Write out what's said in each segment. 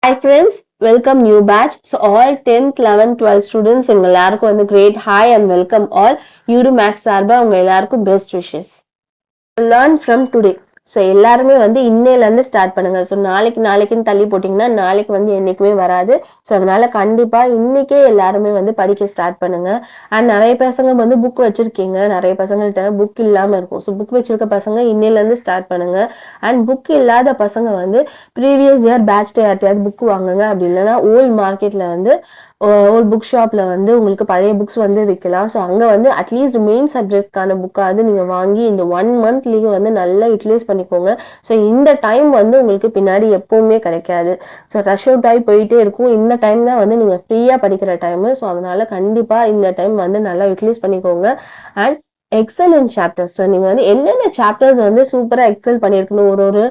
Hi friends, welcome new batch. So all 10th, 11th, 12th students உங்க எல்லாருக்கும் வந்து great hi and welcome all. Udu Max சார்பா உங்க எல்லாருக்கும் best wishes. Learn from today. So எல்லாருமே வந்து இன்னையிலேருந்து ஸ்டார்ட் பண்ணுங்க. ஸோ நாளைக்குன்னு தள்ளி போட்டிங்கன்னா நாளைக்கு வந்து என்னைக்குமே வராது. ஸோ அதனால கண்டிப்பா இன்னைக்கே எல்லாருமே வந்து படிக்க ஸ்டார்ட் பண்ணுங்க. அண்ட் நிறைய பசங்க வந்து புக் வச்சிருக்கீங்க, நிறைய பசங்கள்ட்ட புக் இல்லாம இருக்கும். ஸோ புக் வச்சிருக்க பசங்க இன்னையிலேருந்து ஸ்டார்ட் பண்ணுங்க. அண்ட் புக் இல்லாத பசங்க வந்து ப்ரீவியஸ் இயர் பேட்ச் யார்ட்டையாவது புக் வாங்குங்க. அப்படி இல்லைன்னா ஓல்ட் மார்க்கெட்ல வந்து ஓல்ட் புக் ஷாப்ல வந்து உங்களுக்கு பழைய புக்ஸ் வந்து விற்கலாம். ஸோ அங்க வந்து அட்லீஸ்ட் மெயின் சப்ஜெக்ட்கான புக்காவது நீங்க வாங்கி இந்த 1 month லீவ் வந்து நல்லா யூட்டிலைஸ் பண்ணிக்கோங்க. ஸோ இந்த டைம் வந்து உங்களுக்கு பின்னாடி எப்பவுமே கிடைக்காது. ஸோ ரஷ் அவுட் ஆகி போயிட்டே இருக்கும். இந்த டைம் தான் வந்து நீங்க ஃப்ரீயா படிக்கிற டைம். ஸோ அதனால கண்டிப்பா இந்த டைம் வந்து நல்லா யூட்டிலைஸ் பண்ணிக்கோங்க. And excellent chapters. ஸோ நீங்க வந்து என்னென்ன சாப்டர்ஸ் வந்து சூப்பரா எக்ஸல் பண்ணியிருக்கணும் ஒரு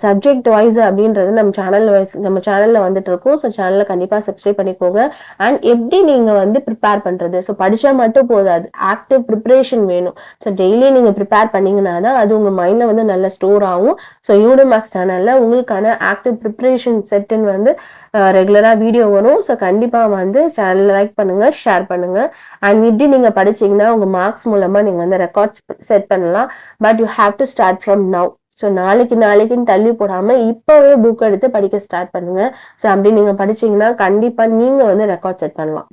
சப்ஜெக்ட் வைஸ் அப்படின்றது நம்ம சேனல்ல வந்துட்டு இருக்கும். ஸோ சேனல்ல கண்டிப்பா சப்ஸ்கிரைப் பண்ணிக்கோங்க. அண்ட் எப்படி நீங்க வந்து ப்ரிப்பேர் பண்றது? ஸோ படிச்சா மட்டும் போதாது, ஆக்டிவ் ப்ரிப்பரேஷன் வேணும். ஸோ டெய்லி நீங்க ப்ரிப்பேர் பண்ணீங்கன்னா தான் அது உங்க மைண்ட்ல வந்து நல்ல ஸ்டோர் ஆகும். ஸோ யூடோமேக்ஸ் சேனல்ல உங்களுக்கான ஆக்டிவ் ப்ரிப்பரேஷன் செட்டுன்னு வந்து ரெகுலரா வீடியோ வரும். ஸோ கண்டிப்பா வந்து சேனல் லைக் பண்ணுங்க, ஷேர் பண்ணுங்க. அண்ட் இப்படி நீங்க படிச்சீங்கன்னா உங்க மார்க்ஸ் மூலமா நீங்க வந்து ரெக்கார்ட்ஸ் செட் பண்ணலாம். But you have to start from now. So நாளைக்குன்னு தள்ளி போடாம இப்பவே புக் எடுத்து படிக்க ஸ்டார்ட் பண்ணுங்க. ஸோ அப்படி நீங்க படிச்சீங்கன்னா கண்டிப்பா நீங்க வந்து ரெக்கார்ட் செட் பண்ணலாம்.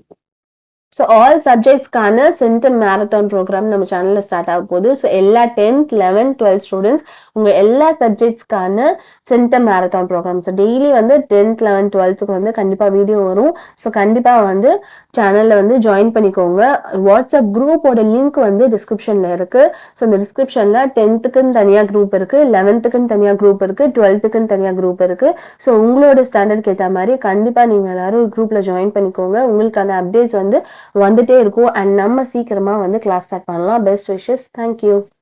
ஸோ ஆல் சப்ஜெக்ட்ஸ்க்கான சென்டம் மேரத்தான் ப்ரோக்ராம் நம்ம சேனல்ல ஸ்டார்ட் ஆக போகுது. ஸோ எல்லா 10th, 11th, 12th ஸ்டூடெண்ட்ஸ் உங்க எல்லா சப்ஜெக்ட்ஸ்க்கான centum marathon programme. So daily வந்து 10th, 11th, 12th வந்து கண்டிப்பா வீடியோ வரும். ஸோ கண்டிப்பா வந்து சேனல்ல வந்து ஜாயின் பண்ணிக்கோங்க. வாட்ஸ்அப் குரூப்போட லிங்க் வந்து டிஸ்கிரிப்ஷன்ல இருக்கு. ஸோ இந்த டிஸ்கிரிப்ஷன்ல 10th-க்குன்னு தனியா குரூப் இருக்கு, 11th-க்குன்னு தனியா குரூப் இருக்கு, 12th-க்குன்னு தனியா குரூப் இருக்கு. ஸோ உங்களோட ஸ்டாண்டர்ட்க்கு ஏற்ற மாதிரி கண்டிப்பா நீங்க எல்லாரும் குரூப்ல ஜாயின் பண்ணிக்கோங்க. உங்களுக்கான அப்டேட்ஸ் வந்து வந்துட்டே இருக்கும். அண்ட் நம்ம சீக்கிரமா வந்து கிளாஸ் ஸ்டார்ட் பண்ணலாம். Best wishes. தேங்க்யூ.